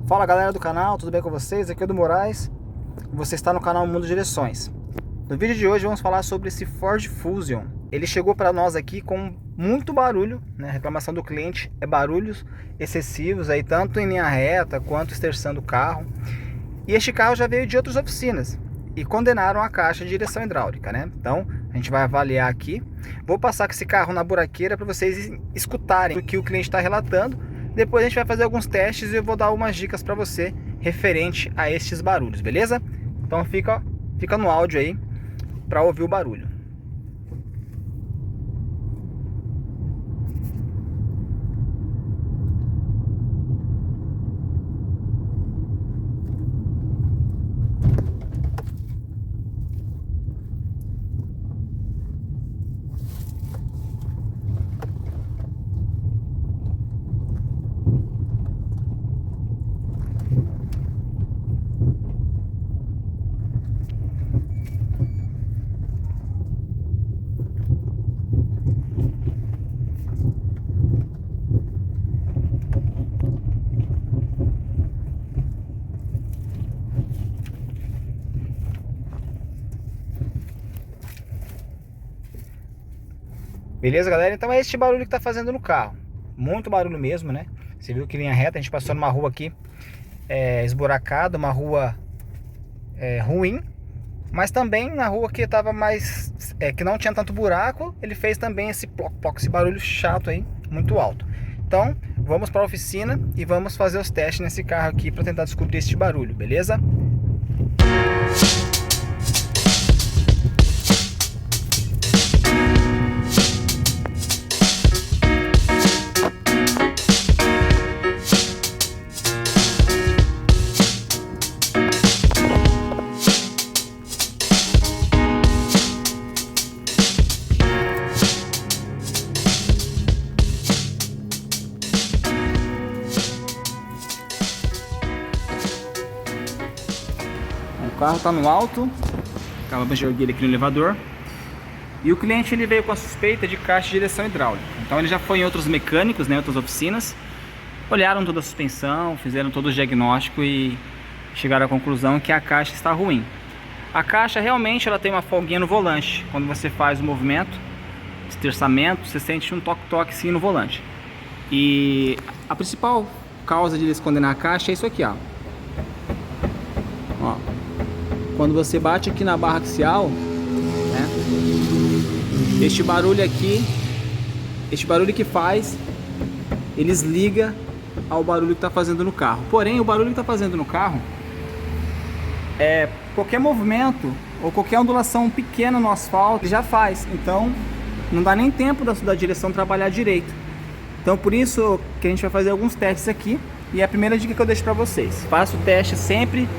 Fala galera do canal, tudo bem com vocês? Aqui é o do Moraes. Você está no canal Mundo Direções. No vídeo de hoje vamos falar sobre esse Ford Fusion. Ele chegou para nós aqui com muito barulho, né? A reclamação do cliente é barulhos excessivos, aí, tanto em linha reta quanto esterçando o carro. E este carro já veio de outras oficinas e condenaram a caixa de direção hidráulica, né? Então a gente vai avaliar aqui. Vou passar com esse carro na buraqueira para vocês escutarem o que o cliente está relatando. Depois a gente vai fazer alguns testes e eu vou dar algumas dicas para você referente a estes barulhos, beleza? Então fica no áudio aí para ouvir o barulho. Beleza, galera? Então é este barulho que tá fazendo no carro. Muito barulho mesmo, né? Você viu que linha reta, a gente passou numa rua aqui esburacada, uma rua ruim. Mas também na rua que tava mais... que não tinha tanto buraco, ele fez também esse ploc-ploc, esse barulho chato aí, muito alto. Então, vamos para a oficina e vamos fazer os testes nesse carro aqui para tentar descobrir este barulho, beleza? O carro está no alto, acaba de jogar ele aqui no elevador. E o cliente ele veio com a suspeita de caixa de direção hidráulica. Então ele já foi em outros mecânicos, né, outras oficinas, olharam toda a suspensão, fizeram todo o diagnóstico e chegaram à conclusão que a caixa está ruim. A caixa realmente ela tem uma folguinha no volante. Quando você faz o movimento, esterçamento, você sente um toque-toque sim no volante. E a principal causa de eles condenar a caixa é isso aqui, ó. Quando você bate aqui na barra axial, né, este barulho aqui, este barulho que faz, eles ligam ao barulho que está fazendo no carro. Porém, o barulho que está fazendo no carro qualquer movimento ou qualquer ondulação pequena no asfalto ele já faz. Então, não dá nem tempo da direção trabalhar direito. Então, por isso que a gente vai fazer alguns testes aqui. E a primeira dica que eu deixo para vocês: faça o teste sempre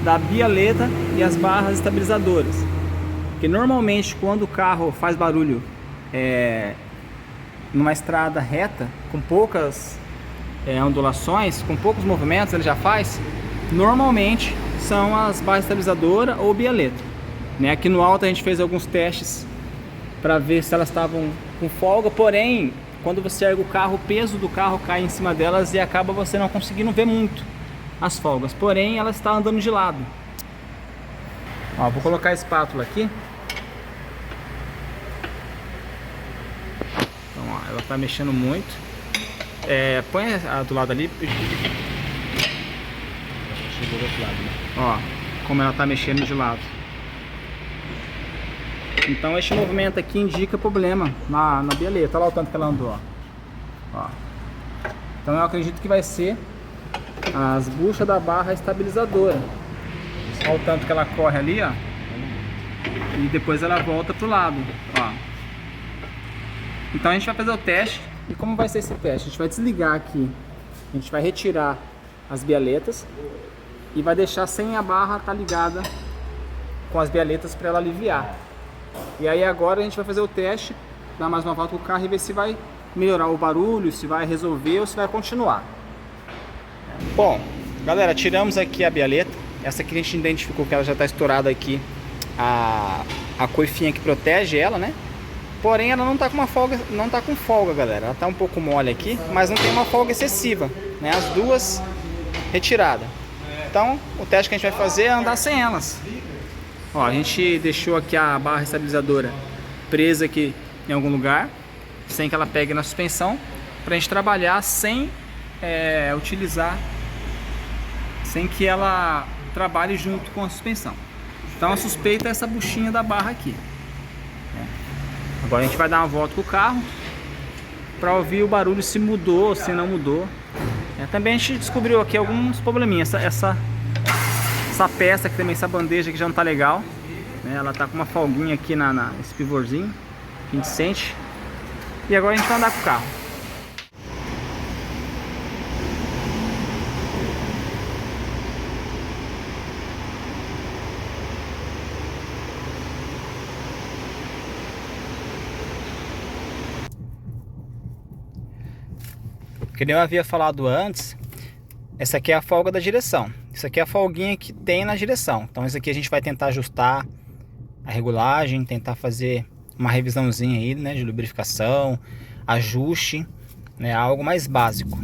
da bialeta e as barras estabilizadoras, porque normalmente quando o carro faz barulho numa estrada reta, com poucas ondulações, com poucos movimentos, ele já faz, normalmente são as barras estabilizadoras ou bialeta, né? Aqui no alto a gente fez alguns testes para ver se elas estavam com folga, porém quando você ergue o carro, o peso do carro cai em cima delas e acaba você não conseguindo ver muito as folgas, porém ela está andando de lado. Ó, vou colocar a espátula aqui. Então, ó, ela está mexendo muito. Põe a do lado ali. Chegou do outro lado, né? Ó, como ela está mexendo de lado. Então este movimento aqui indica problema na bieleta. Olha lá o tanto que ela andou, ó. Então eu acredito que vai ser as buchas da barra estabilizadora. Olha o tanto que ela corre ali, ó. E depois ela volta pro lado, ó. Então a gente vai fazer o teste. E como vai ser esse teste? A gente vai desligar aqui. A gente vai retirar as bialetas e vai deixar sem a barra estar ligada com as bialetas para ela aliviar. E aí agora a gente vai fazer o teste, dar mais uma volta com o carro e ver se vai melhorar o barulho, se vai resolver ou se vai continuar. Bom, galera, tiramos aqui a bialeta. Essa aqui a gente identificou que ela já está estourada aqui, a coifinha que protege ela, né? Porém ela não está com uma folga, não está com folga, galera. Ela está um pouco mole aqui, mas não tem uma folga excessiva, né? As duas retirada. Então o teste que a gente vai fazer é andar sem elas. Ó, a gente deixou aqui a barra estabilizadora presa aqui em algum lugar, sem que ela pegue na suspensão, para a gente trabalhar sem utilizar, sem que ela trabalhe junto com a suspensão. Então a suspeita é essa buchinha da barra aqui. Agora a gente vai dar uma volta com o carro para ouvir o barulho, se mudou, se não mudou. Também a gente descobriu aqui alguns probleminhas. Essa peça aqui também, essa bandeja que já não tá legal, né? Ela tá com uma folguinha aqui nesse pivorzinho que a gente sente. E agora a gente vai andar com o carro. Que nem eu havia falado antes, essa aqui é a folga da direção. Isso aqui é a folguinha que tem na direção. Então isso aqui a gente vai tentar ajustar a regulagem, tentar fazer uma revisãozinha aí, né, de lubrificação, ajuste, né, algo mais básico.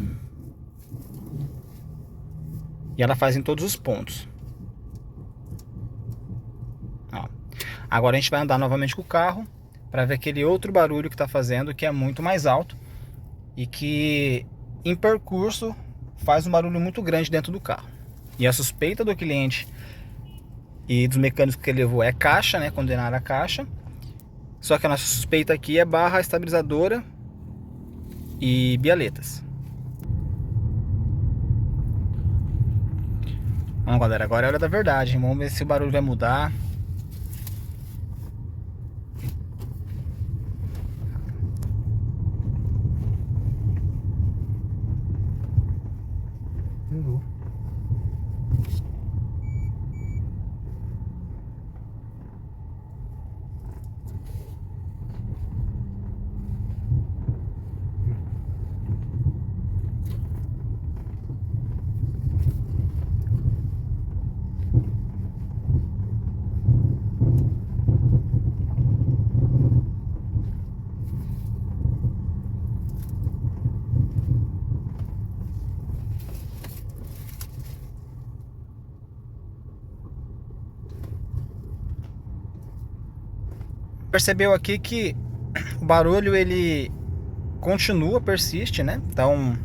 E ela faz em todos os pontos. Ó. Agora a gente vai andar novamente com o carro para ver aquele outro barulho que está fazendo, que é muito mais alto e que em percurso faz um barulho muito grande dentro do carro. E a suspeita do cliente e dos mecânicos que ele levou é caixa, né? Condenar a caixa. Só que a nossa suspeita aqui é barra estabilizadora e bialetas. Bom, galera, agora é a hora da verdade. Vamos ver se o barulho vai mudar. Percebeu aqui que o barulho ele continua, persiste, né? Então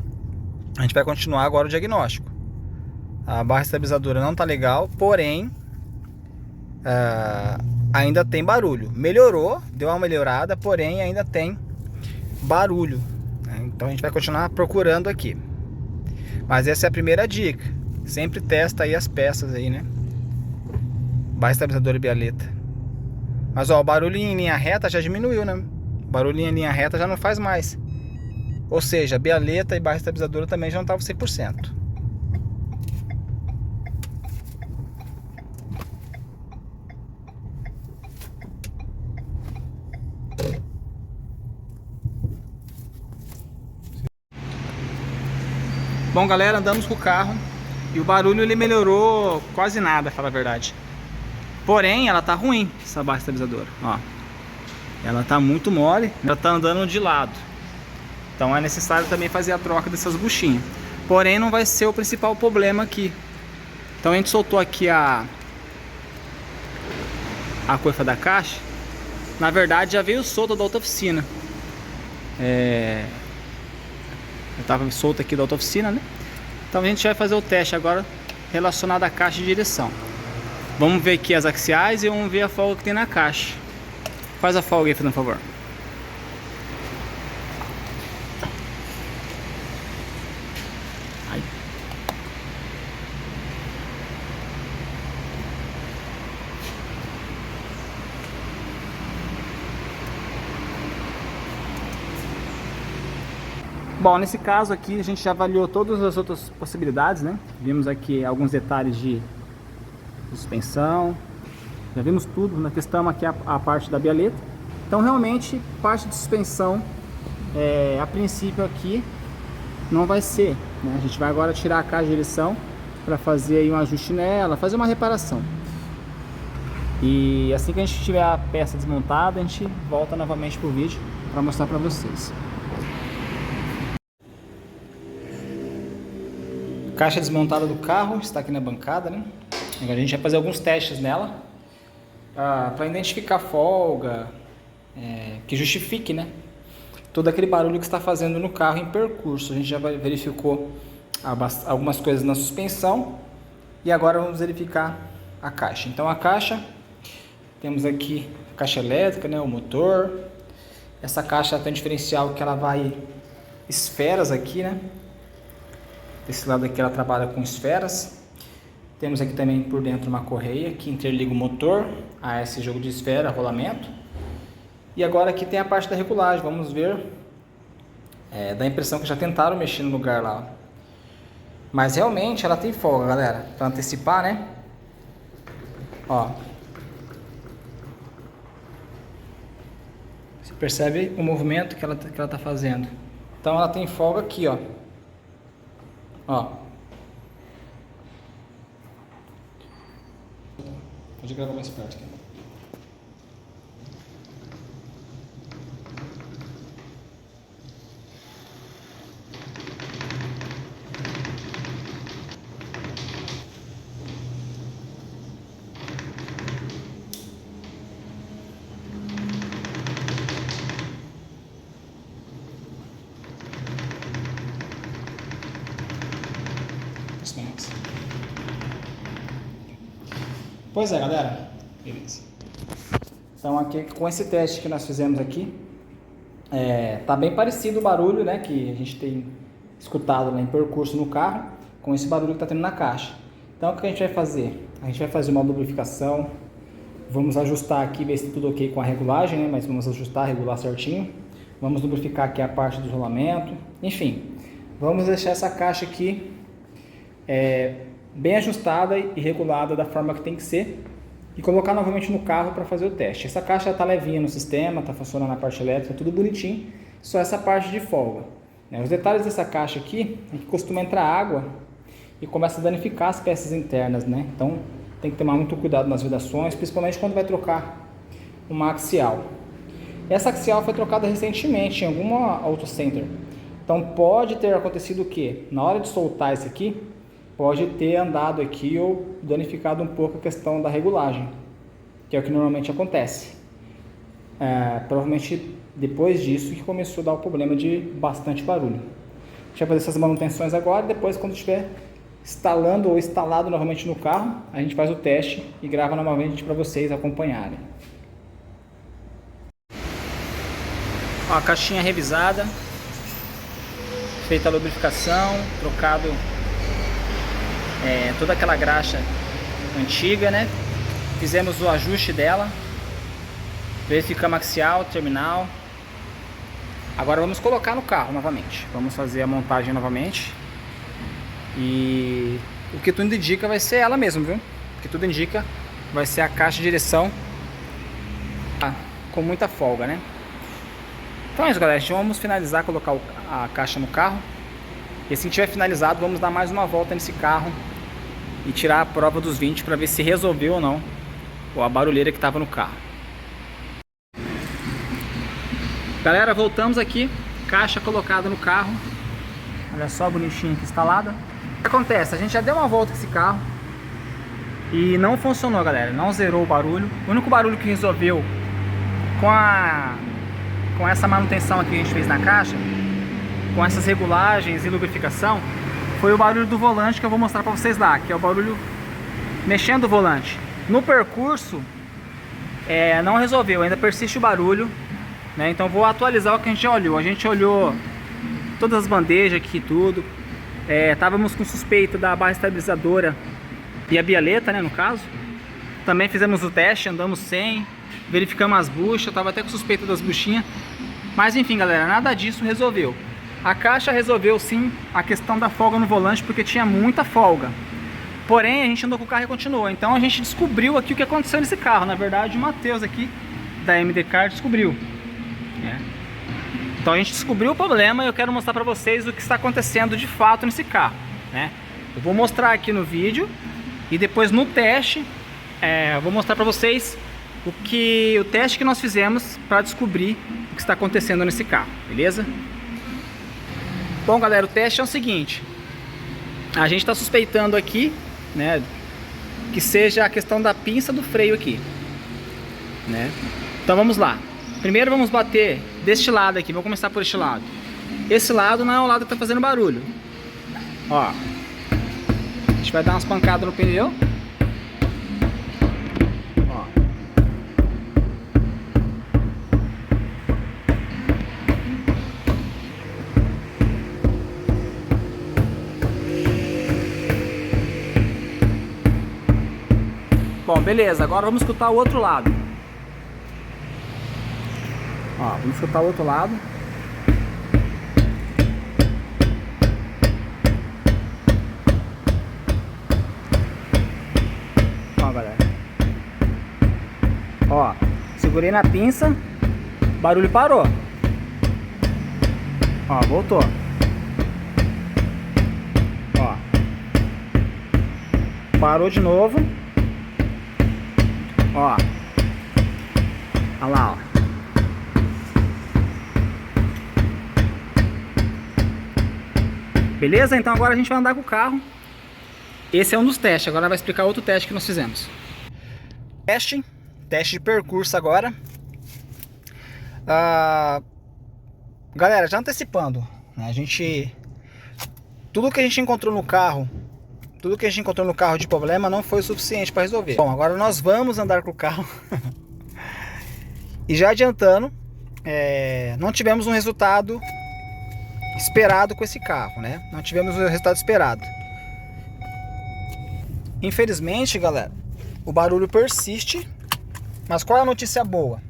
a gente vai continuar agora o diagnóstico. A barra estabilizadora não tá legal, porém ainda tem barulho. Melhorou, deu uma melhorada, porém ainda tem barulho, né? Então a gente vai continuar procurando aqui. Mas essa é a primeira dica. Sempre testa aí as peças aí, né? Barra estabilizadora e bialeta. Mas ó, o barulho em linha reta já diminuiu, né? O barulho em linha reta já não faz mais. Ou seja, a bialeta e barra estabilizadora também já não estavam 100%. Bom, galera, andamos com o carro e o barulho ele melhorou quase nada, pra falar a verdade. Porém, ela tá ruim, essa barra estabilizadora, ó. Ela tá muito mole, ela tá andando de lado. Então é necessário também fazer a troca dessas buchinhas. Porém, não vai ser o principal problema aqui. Então a gente soltou aqui a coifa da caixa. Na verdade, já veio solta da outra oficina. Eu tava solta aqui da outra oficina, né? Então a gente vai fazer o teste agora relacionado à caixa de direção. Vamos ver aqui as axiais e vamos ver a folga que tem na caixa. Faz a folga aí, por favor. Ai. Bom, nesse caso aqui a gente já avaliou todas as outras possibilidades, né? Vimos aqui alguns detalhes de suspensão, já vimos tudo, na questão aqui a parte da bialeta. Então realmente parte de suspensão a princípio aqui não vai ser, né? A gente vai agora tirar a caixa de direção para fazer aí um ajuste nela, fazer uma reparação. E assim que a gente tiver a peça desmontada, a gente volta novamente pro vídeo para mostrar para vocês. Caixa desmontada do carro, está aqui na bancada, né? Agora a gente vai fazer alguns testes nela para identificar folga, que justifique, né, todo aquele barulho que está fazendo no carro em percurso. A gente já verificou algumas coisas na suspensão e agora vamos verificar a caixa. Então a caixa, temos aqui a caixa elétrica, né, o motor. Essa caixa tem um diferencial que ela vai esferas aqui, né? Desse lado aqui ela trabalha com esferas. Temos aqui também por dentro uma correia que interliga o motor a esse jogo de esfera, rolamento. E agora aqui tem a parte da regulagem. Vamos ver. Dá a impressão que já tentaram mexer no lugar lá. Mas realmente ela tem folga, galera. Para antecipar, né? Ó. Você percebe o movimento que ela tá fazendo. Então ela tem folga aqui, ó. Ó. Pode gravar mais perto aqui. Pois é, galera. Beleza. Então aqui com esse teste que nós fizemos aqui, tá bem parecido o barulho, né, que a gente tem escutado lá em percurso no carro, com esse barulho que está tendo na caixa. Então o que a gente vai fazer? A gente vai fazer uma lubrificação, vamos ajustar aqui, ver se tudo ok com a regulagem, né, mas vamos ajustar, regular certinho. Vamos lubrificar aqui a parte do rolamento, enfim, vamos deixar essa caixa aqui bem ajustada e regulada da forma que tem que ser e colocar novamente no carro para fazer o teste. Essa caixa está levinha no sistema, está funcionando na parte elétrica, tudo bonitinho, só essa parte de folga. Os detalhes dessa caixa aqui é que costuma entrar água e começa a danificar as peças internas, né? Então tem que tomar muito cuidado nas vedações, principalmente quando vai trocar uma axial. Essa axial foi trocada recentemente em alguma auto center. Então pode ter acontecido o quê? Na hora de soltar isso aqui, pode ter andado aqui ou danificado um pouco a questão da regulagem, que é o que normalmente acontece. Provavelmente depois disso que começou a dar o problema de bastante barulho. A gente vai fazer essas manutenções agora, depois quando estiver instalando ou instalado novamente no carro, a gente faz o teste e grava novamente para vocês acompanharem. Ó, a caixinha revisada, feita a lubrificação, trocado toda aquela graxa antiga, né? Fizemos o ajuste dela, verificamos axial, terminal. Agora vamos colocar no carro novamente. Vamos fazer a montagem novamente. E o que tudo indica vai ser ela mesmo, viu? O que tudo indica vai ser a caixa de direção com muita folga, né? Então é isso, galera. Vamos finalizar, colocar a caixa no carro. E assim que tiver finalizado, vamos dar mais uma volta nesse carro e tirar a prova dos 20 para ver se resolveu ou não a barulheira que estava no carro. Galera, voltamos aqui, caixa colocada no carro. Olha só, bonitinha aqui instalada. O que acontece? A gente já deu uma volta com esse carro e não funcionou, galera. Não zerou o barulho. O único barulho que resolveu com essa manutenção aqui que a gente fez na caixa, com essas regulagens e lubrificação, foi o barulho do volante que eu vou mostrar para vocês lá, que é o barulho mexendo o volante. No percurso, não resolveu, ainda persiste o barulho, né? Então vou atualizar o que a gente já olhou. A gente olhou todas as bandejas aqui, tudo. Estávamos com suspeita da barra estabilizadora e a bieleta, né, no caso. Também fizemos o teste, andamos sem, verificamos as buchas, estava até com suspeita das buchinhas. Mas enfim, galera, nada disso resolveu. A caixa resolveu sim a questão da folga no volante, porque tinha muita folga. Porém, a gente andou com o carro e continuou. Então a gente descobriu aqui o que aconteceu nesse carro. Na verdade, o Matheus aqui, da MD Car, descobriu. Então a gente descobriu o problema e eu quero mostrar para vocês o que está acontecendo de fato nesse carro, né? Eu vou mostrar aqui no vídeo e depois no teste, eu vou mostrar para vocês o teste que nós fizemos para descobrir o que está acontecendo nesse carro, beleza? Bom, galera, o teste é o seguinte: A gente está suspeitando aqui, né, que seja a questão da pinça do freio aqui, né? Então vamos lá. Primeiro vamos bater deste lado aqui. Vamos começar por este lado. Esse lado não é o lado que está fazendo barulho. Ó, a gente vai dar umas pancadas no pneu. Ó. Bom, beleza. Agora vamos escutar o outro lado. Ó, vamos escutar o outro lado. Ó, galera. Ó, segurei na pinça, o barulho parou. Ó, voltou. Ó. Parou de novo. Ó. Olha lá, ó. Beleza? Então agora a gente vai andar com o carro. Esse é um dos testes. Agora vai explicar outro teste que nós fizemos. Teste de percurso agora. Galera, já antecipando, né? Tudo que a gente encontrou no carro, de problema não foi o suficiente para resolver. Bom, agora nós vamos andar com o carro. E já adiantando, não tivemos um resultado esperado com esse carro, né? Não tivemos o resultado esperado. Infelizmente, galera, o barulho persiste. Mas qual é a notícia boa?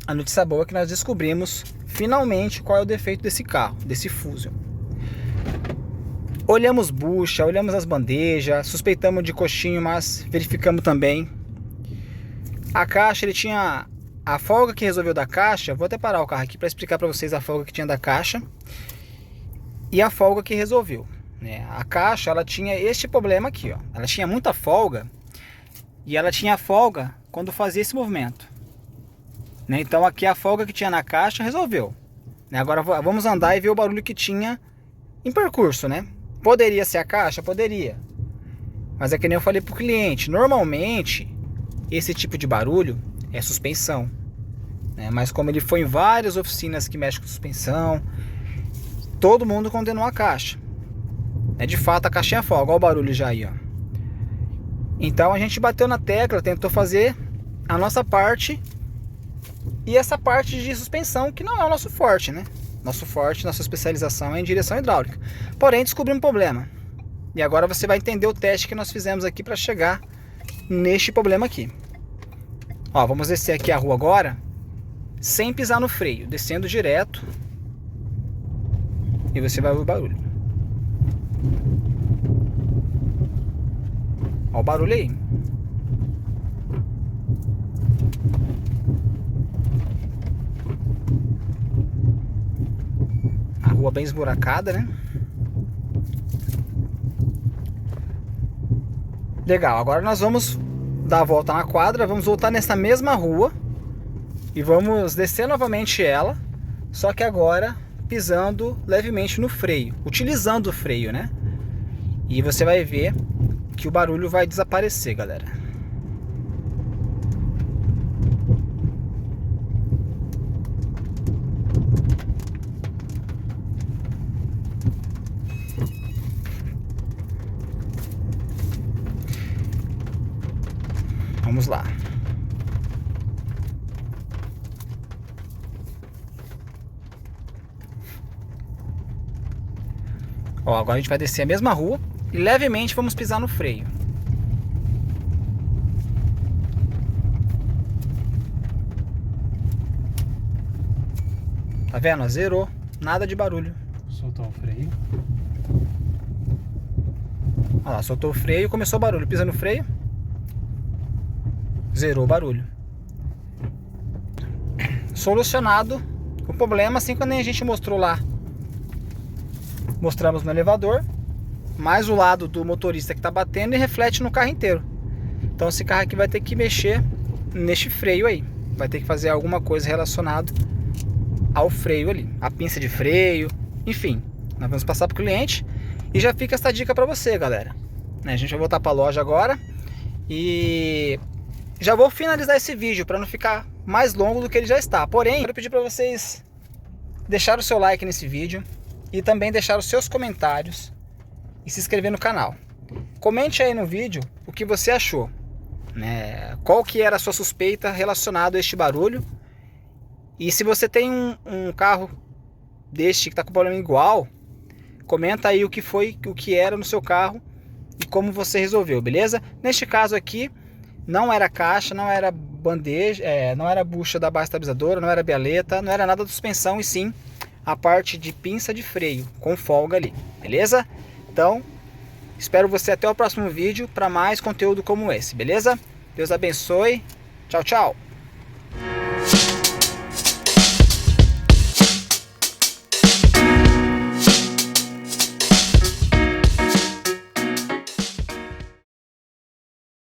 A notícia boa é que nós descobrimos finalmente qual é o defeito desse carro, desse Fusion. Olhamos bucha, olhamos as bandejas, suspeitamos de coxinho, mas verificamos também. A caixa, ele tinha a folga que resolveu da caixa. Vou até parar o carro aqui para explicar para vocês a folga que tinha da caixa e a folga que resolveu, né? A caixa, ela tinha este problema aqui, ó. Ela tinha muita folga e ela tinha folga quando fazia esse movimento, né? Então aqui a folga que tinha na caixa resolveu, né? Agora vamos andar e ver o barulho que tinha em percurso, né? Poderia ser a caixa? Poderia. Mas é que nem eu falei pro cliente, normalmente esse tipo de barulho é suspensão, né? Mas como ele foi em várias oficinas que mexem com suspensão, todo mundo condenou a caixa, né? De fato a caixinha é folga, olha o barulho já aí, ó. Então a gente bateu na tecla, tentou fazer a nossa parte. E essa parte de suspensão que não é o nosso forte, né? Nosso forte, nossa especialização é em direção hidráulica. Porém, descobrimos um problema. E agora você vai entender o teste que nós fizemos aqui para chegar neste problema aqui. Ó, vamos descer aqui a rua agora, sem pisar no freio, descendo direto. E você vai ouvir o barulho. Ó o barulho aí. A rua bem esburacada, né? Legal, agora nós vamos dar a volta na quadra, vamos voltar nessa mesma rua e vamos descer novamente ela, só que agora pisando levemente no freio, utilizando o freio, né? E você vai ver que o barulho vai desaparecer, galera. Vamos lá. Ó, agora a gente vai descer a mesma rua e levemente vamos pisar no freio. Tá vendo? Zerou. Nada de barulho. Soltou o freio. Olha lá, soltou o freio e começou o barulho. Pisa no freio. Zerou o barulho. Solucionado o problema, assim quando a gente mostrou lá. Mostramos no elevador, mais o lado do motorista que está batendo e reflete no carro inteiro. Então esse carro aqui vai ter que mexer neste freio aí. Vai ter que fazer alguma coisa relacionada ao freio ali. A pinça de freio, enfim. Nós vamos passar para o cliente E já fica essa dica para você, galera. A gente vai voltar para a loja agora e já vou finalizar esse vídeo para não ficar mais longo do que ele já está. Porém, quero pedir para vocês deixar o seu like nesse vídeo e também deixar os seus comentários e se inscrever no canal. Comente aí no vídeo o que você achou, né? Qual que era a sua suspeita relacionada a este barulho. E se você tem um carro deste que está com problema igual, comenta aí o que era no seu carro e como você resolveu, beleza? Neste caso aqui, não era caixa, não era bandeja, não era bucha da barra estabilizadora, não era bieleta, não era nada de suspensão, e sim a parte de pinça de freio com folga ali, beleza? Então, espero você até o próximo vídeo para mais conteúdo como esse, beleza? Deus abençoe, tchau, tchau!